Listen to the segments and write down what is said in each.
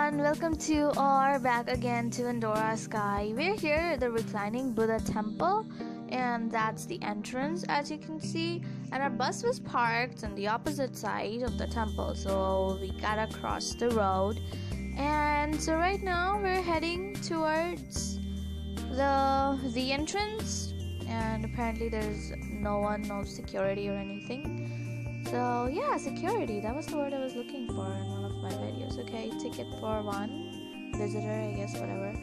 everyone, welcome to or back again to Indora Sky. We're here at the Reclining Buddha temple, and that's the entrance, as you can see. And our bus was parked on the opposite side of the temple, so we gotta cross the road. And so right now we're heading towards the entrance, and apparently there's no security or anything. So yeah, security, that was the word I was looking for in one of my videos. Okay, ticket for one, visitor, I guess, whatever.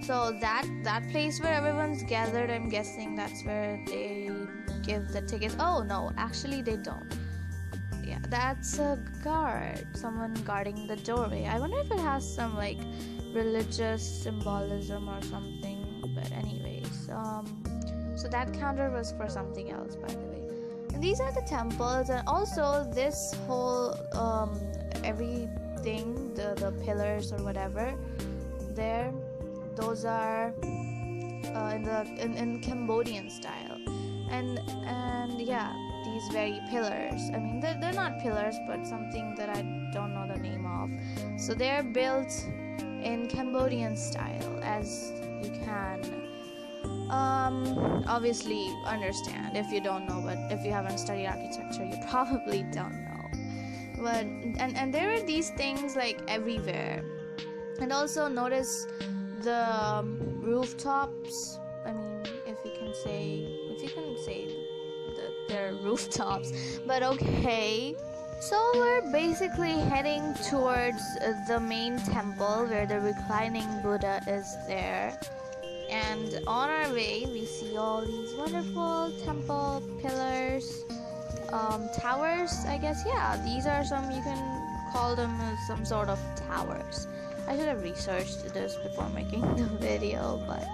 So that place where everyone's gathered, I'm guessing that's where they give the tickets. Oh no, actually they don't. Yeah, that's a guard, someone guarding the doorway. I wonder if it has some like religious symbolism or something. But anyways, so that counter was for something else, by the way. And these are the temples, and also this whole everything, the pillars or whatever there, those are in Cambodian style, and yeah, these very pillars, I mean they're not pillars but something that I don't know the name of. So they're built in Cambodian style, as you can obviously understand if you don't know, but if you haven't studied architecture you probably don't know. But and there are these things like everywhere. And also notice the rooftops. I mean, if you can say that they're rooftops, but okay. So we're basically heading towards the main temple where the reclining Buddha is there. And on our way, we see all these wonderful temple pillars, towers, I guess. Yeah, these are some, you can call them some sort of towers. I should have researched this before making the video, but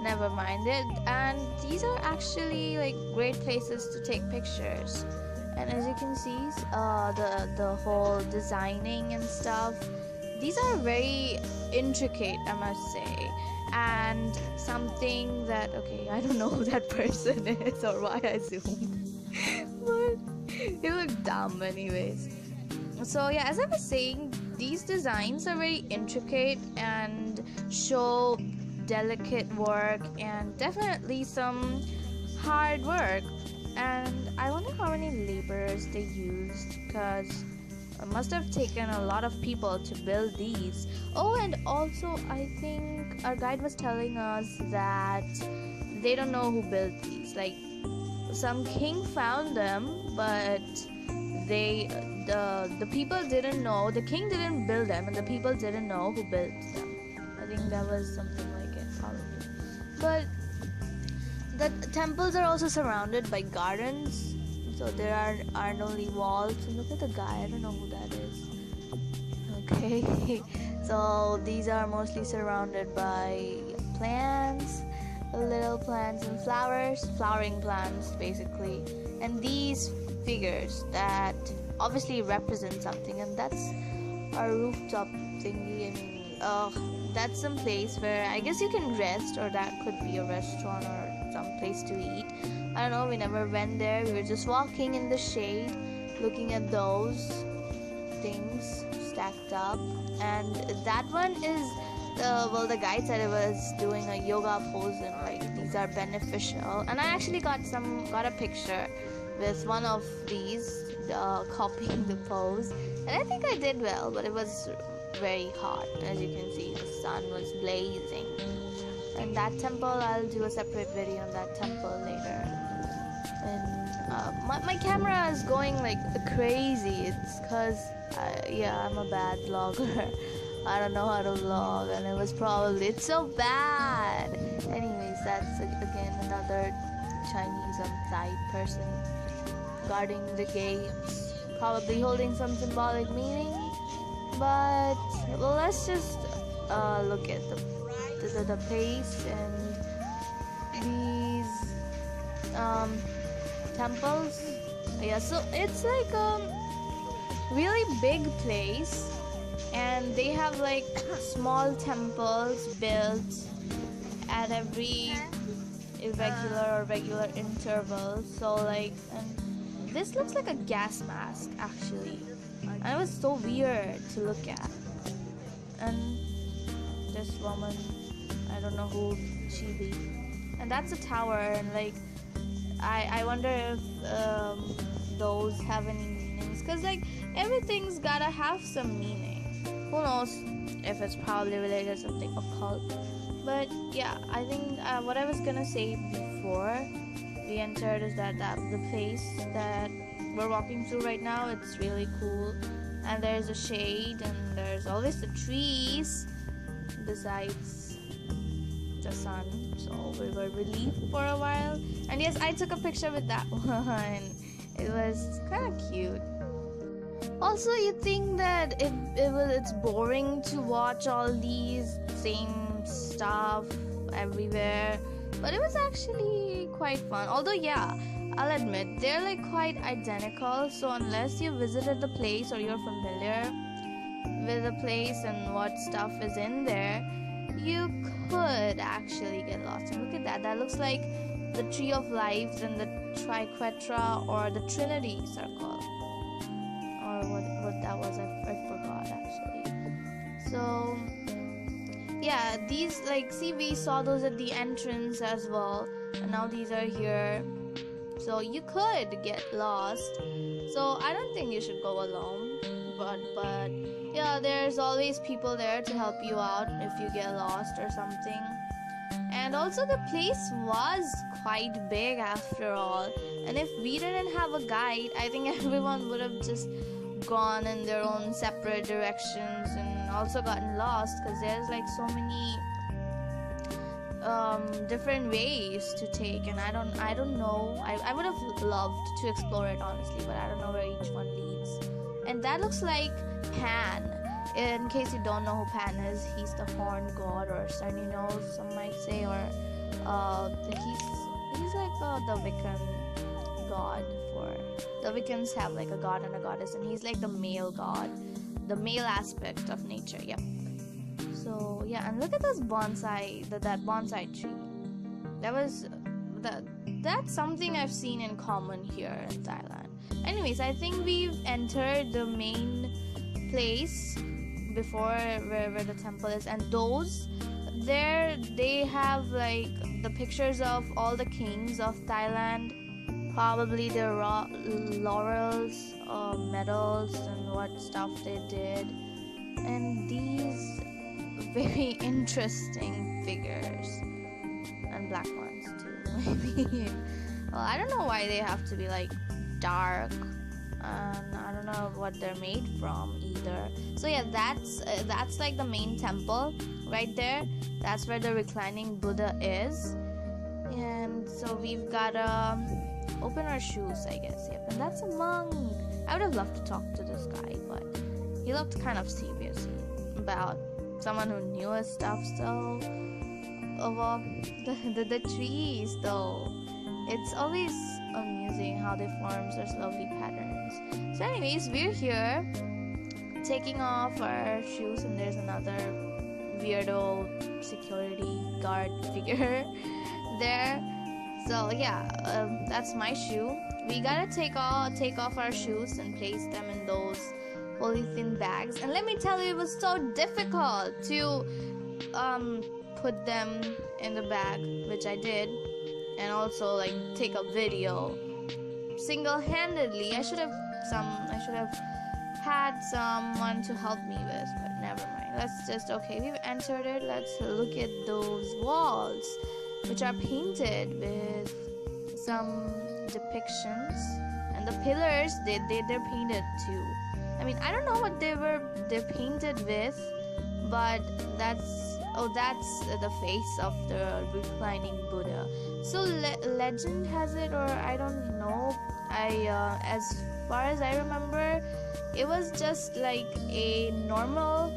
never mind it. And these are actually like great places to take pictures. And as you can see, the whole designing and stuff, these are very intricate, I must say. And something that, okay, I don't know who that person is or why I zoomed, but it looked dumb anyways. So yeah, as I was saying, these designs are very intricate and show delicate work and definitely some hard work. And I wonder how many laborers they used, because it must have taken a lot of people to build these. Oh, and also I think our guide was telling us that they don't know who built these. Like, some king found them, but the people didn't know. The king didn't build them, and the people didn't know who built them. I think that was something like it, probably. But the temples are also surrounded by gardens. So there aren't only walls. Look at the guy, I don't know who that is. Okay, so these are mostly surrounded by plants, little plants and flowers, flowering plants basically. And these figures that obviously represent something, and that's our rooftop thingy. I mean, that's some place where I guess you can rest, or that could be a restaurant or some place to eat. I don't know, we never went there. We were just walking in the shade, looking at those things stacked up. And that one is, the guide said it was doing a yoga pose, and like these are beneficial. And I actually got a picture with one of these, copying the pose. And I think I did well, but it was very hot. As you can see, the sun was blazing. And that temple, I'll do a separate video on that temple later. And my camera is going like crazy. It's because I'm a bad vlogger. I don't know how to vlog, and it's so bad. Anyways, that's again another Chinese Thai person guarding the gates, probably holding some symbolic meaning. But well, let's just look at the place and these temples. Yeah, so it's like a really big place, and they have like small temples built at every irregular or regular intervals. So like, and this looks like a gas mask actually, and it was so weird to look at. and this woman, I don't know who she be. And that's a tower, and like I wonder if those have any meanings, because like everything's gotta have some meaning. Who knows if it's probably related to something occult. But yeah, I think what I was gonna say before we entered is that the place that we're walking through right now, it's really cool, and there's a shade, and there's always the trees besides the sun, so we were relieved for a while. And yes, I took a picture with that one. It was kind of cute. Also, you think that it's boring to watch all these same stuff everywhere, but it was actually quite fun. Although yeah, I'll admit they're like quite identical, so unless you visited the place or you're familiar with the place and what stuff is in there, you could actually get lost. And look at that, that looks like the Tree of Lives and the Triquetra or the Trinity Circle, or what that was, I forgot actually. So yeah, these, like, see, we saw those at the entrance as well, and now these are here, so you could get lost. So I don't think you should go alone, but yeah, there's always people there to help you out if you get lost or something. And also the place was quite big after all, and if we didn't have a guide, I think everyone would have just gone in their own separate directions and also gotten lost, because there's like so many different ways to take, and I don't know. I would have loved to explore it honestly, but I don't know where each one leads. And that looks like Pan. In case you don't know who Pan is, he's the horned god, or sunny nose, some might say, or he's like the Wiccan god. For the Wiccans have like a god and a goddess, and he's like the male god, the male aspect of nature. Yep. So yeah, and look at this bonsai, that bonsai tree. That's something I've seen in common here in Thailand. Anyways, I think we've entered the main place before where the temple is, and those there, they have like the pictures of all the kings of Thailand, probably their laurels, medals, and what stuff they did, and these very interesting figures, and black ones too, maybe. Well, I don't know why they have to be like dark, and I don't know what they're made from either. So yeah, that's like the main temple right there. That's where the Reclining Buddha is. And so we've gotta open our shoes, I guess. Yep. And that's a monk. I would have loved to talk to this guy, but he looked kind of serious about someone who knew his stuff. So the trees though, it's always amusing how they form such lovely patterns. So anyways, we're here taking off our shoes, and there's another weirdo security guard figure there. So yeah, that's my shoe. We gotta take off our shoes and place them in those polythene bags, and let me tell you, it was so difficult to put them in the bag, which I did, and also like take a video single-handedly. I should have had someone to help me with, but never mind. We've entered it. Let's look at those walls, which are painted with some depictions, and the pillars, they're painted too. I mean, I don't know what they're painted with, but that's the face of the Reclining Buddha. So legend has it, or I don't know, as far as I remember, it was just like a normal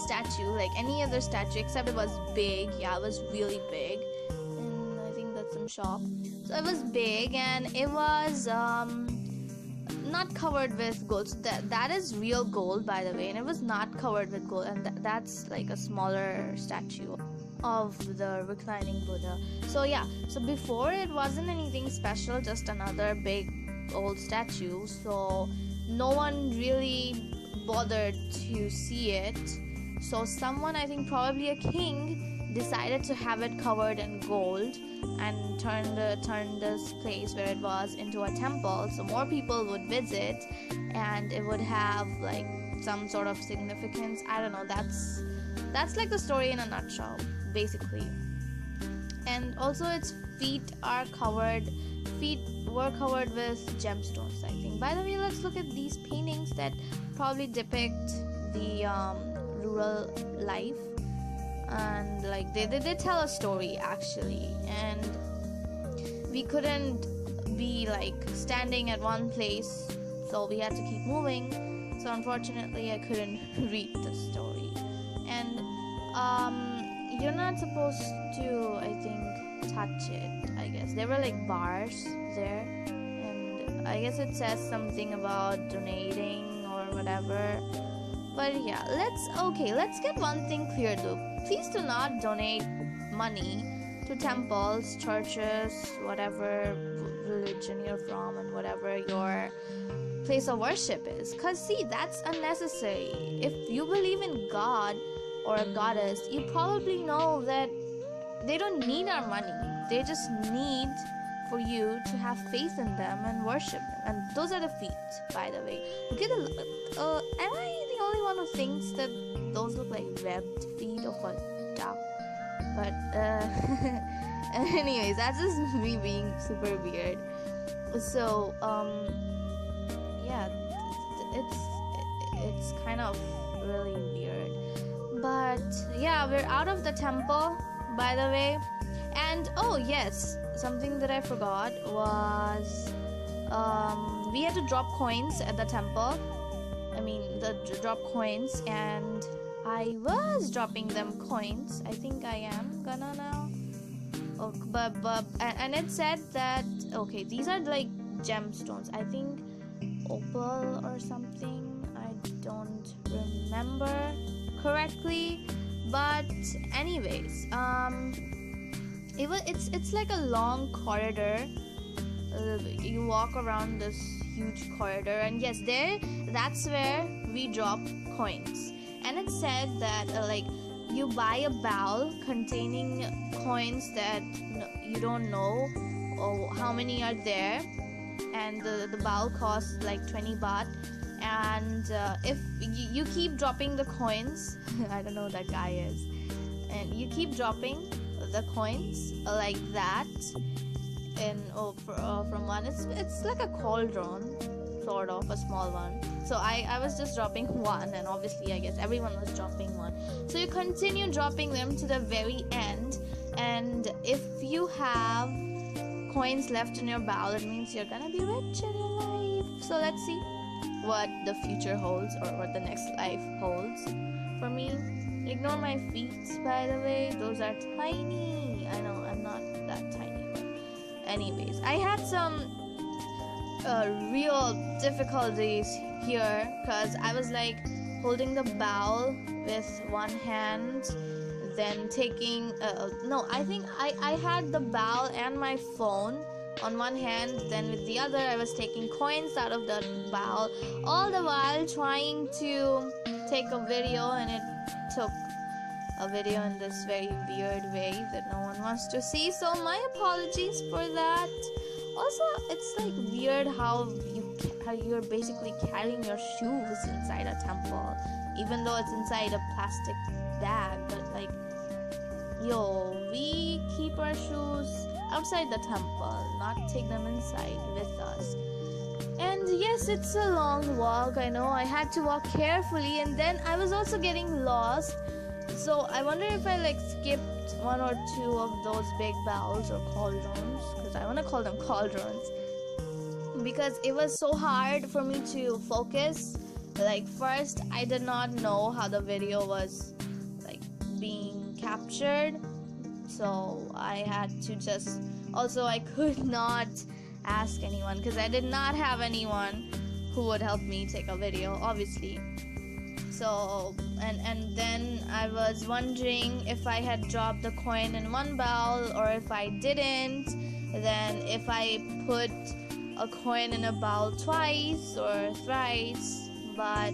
statue, like any other statue, except it was big. Yeah, it was really big, and I think that's some shop. So it was big, and it was not covered with gold. So that is real gold, by the way, and it was not covered with gold, and that's like a smaller statue of the Reclining Buddha. So yeah, so before it wasn't anything special, just another big old statue, so no one really bothered to see it. So someone, I think probably a king, decided to have it covered in gold and turn this place where it was into a temple, so more people would visit and it would have like some sort of significance. I don't know, that's like the story in a nutshell, basically. And also its feet were covered with gemstones, I think. By the way, let's look at these paintings that probably depict the rural life, and like they tell a story actually. And we couldn't be like standing at one place, so we had to keep moving. So unfortunately I couldn't read the story. And you're not supposed to, I think, touch it, I guess. There were like bars there, and I guess it says something about donating or whatever. But yeah, let's get one thing clear though. Please do not donate money to temples, churches, whatever religion you're from and whatever your place of worship is. Cause see, that's unnecessary. If you believe in God or a goddess, you probably know that they don't need our money. They just need for you to have faith in them and worship them. And those are the feet, by the way. Look at am I the only one who thinks that those look like webbed feet of a duck? But anyways, that's just me being super weird. So yeah, it's kind of really weird. But yeah, we're out of the temple, by the way. And oh yes, something that I forgot was we had to drop coins at the temple. I mean, drop coins, and I was dropping them coins. I think I am gonna now. Oh, but and it said that okay, these are like gemstones. I think opal or something. I don't remember correctly, but anyways, it's like a long corridor. You walk around this huge corridor, and yes, that's where we drop coins. And it said that like you buy a bowl containing coins that you don't know how many are there, and the bowl costs like 20 baht. And if you keep dropping the coins I don't know who that guy is, and you keep dropping the coins like that, and from one, it's like a cauldron, sort of a small one. So I was just dropping one, and obviously I guess everyone was dropping one. So you continue dropping them to the very end, and if you have coins left in your bowl, it means you're gonna be rich in your life. So let's see what the future holds, or what the next life holds for me. Ignore my feet, by the way. Those are tiny. I know I'm not that tiny, but anyways, I had some real difficulties here, because I was like holding the bowl with one hand, then taking I think I had the bowl and my phone on one hand, then with the other I was taking coins out of the bowl, all the while trying to take a video, and it took a video in this very weird way that no one wants to see, so my apologies for that. Also, it's like weird how you're basically carrying your shoes inside a temple, even though it's inside a plastic bag. But like, we keep our shoes outside the temple, not take them inside with us. And yes, it's a long walk, I know. I had to walk carefully, and then I was also getting lost. So I wonder if I like skipped one or two of those big bowls or cauldrons, because I want to call them cauldrons, because it was so hard for me to focus. Like, first I did not know how the video was like being captured, so I had to just, also I could not ask anyone, because I did not have anyone who would help me take a video, obviously. So and then I was wondering if I had dropped the coin in one bowl, or if I didn't, then if I put a coin in a bowl twice or thrice. But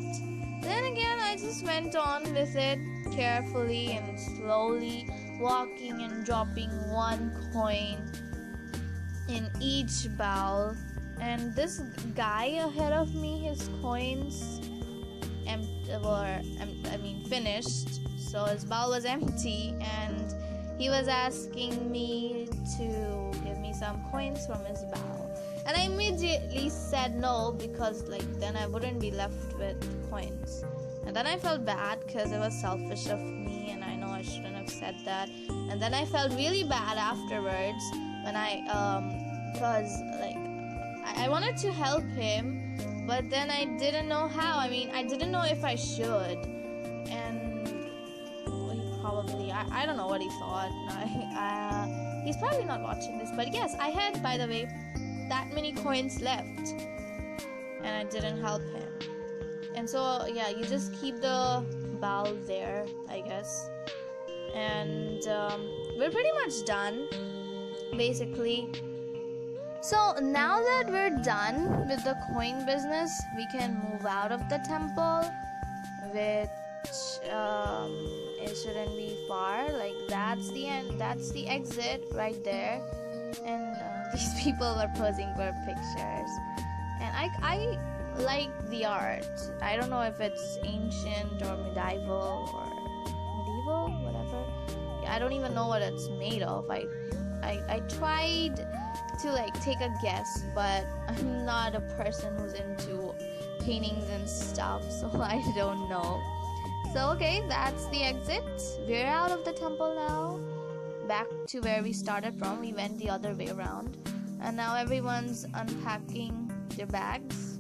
Then again, I just went on with it carefully and slowly, walking and dropping one coin in each bowl. And this guy ahead of me, his coins finished, so his bowl was empty, and he was asking me to give me some coins from his bowl. And I immediately said no, because then I wouldn't be left with coins. And then I felt bad because it was selfish of me, and I know I shouldn't have said that. And then I felt really bad afterwards when I wanted to help him, but then I didn't know how. I didn't know if I should. And he probably, I don't know what he thought. He's probably not watching this, but yes, I had, by the way, that many coins left, and I didn't help him. And so yeah, you just keep the bowl there, I guess. And we're pretty much done, basically. So now that we're done with the coin business, we can move out of the temple, which it shouldn't be far. That's the end, that's the exit right there. And these people were posing for pictures, and I like the art. I don't know if it's ancient or medieval, whatever. I don't even know what it's made of. I tried to take a guess, but I'm not a person who's into paintings and stuff, so I don't know. So okay, that's the exit. We're out of the temple now, back to where we started from. We went the other way around, and now everyone's unpacking their bags,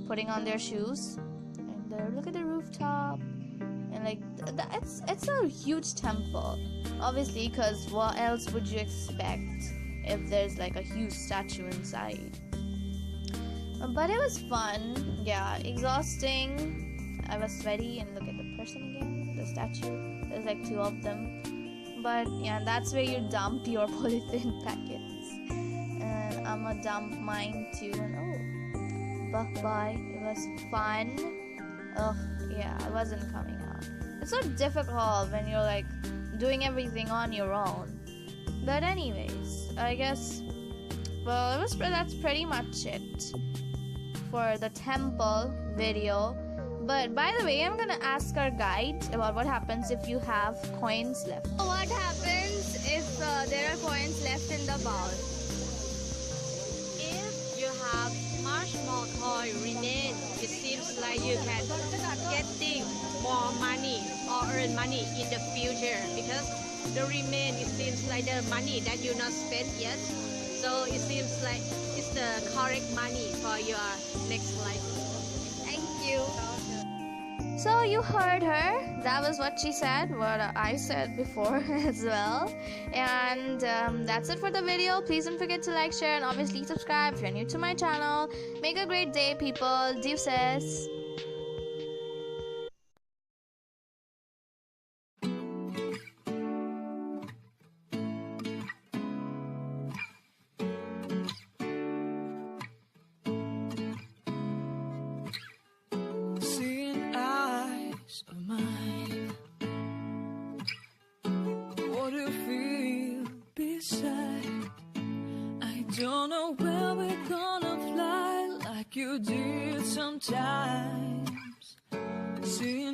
putting on their shoes. And look at the rooftop, and it's a huge temple, obviously, because what else would you expect if there's a huge statue inside? But it was fun. Yeah, exhausting. I was sweaty, and look at the person again, the statue. There's 2 of them. But yeah, that's where you dump your polythene packets, and I'm gonna dump mine too. And bye. It was fun. Yeah, I wasn't coming out. It's so difficult when you're doing everything on your own. But anyways, I guess, well, that's pretty much it for the temple video. But by the way, I'm gonna ask our guide about what happens if you have coins left. What happens if there are coins left in the bowl? If you have much more coin remain, it seems like you can getting more money or earn money in the future, because the remain, it seems like the money that you not spent yet. So it seems like it's the correct money for your next life. Thank you. So you heard her. That was what she said, what I said before as well. And that's it for the video. Please don't forget to like, share, and obviously subscribe if you're new to my channel. Make a great day, people. Deuces. Don't know where we're gonna fly like you did sometimes. See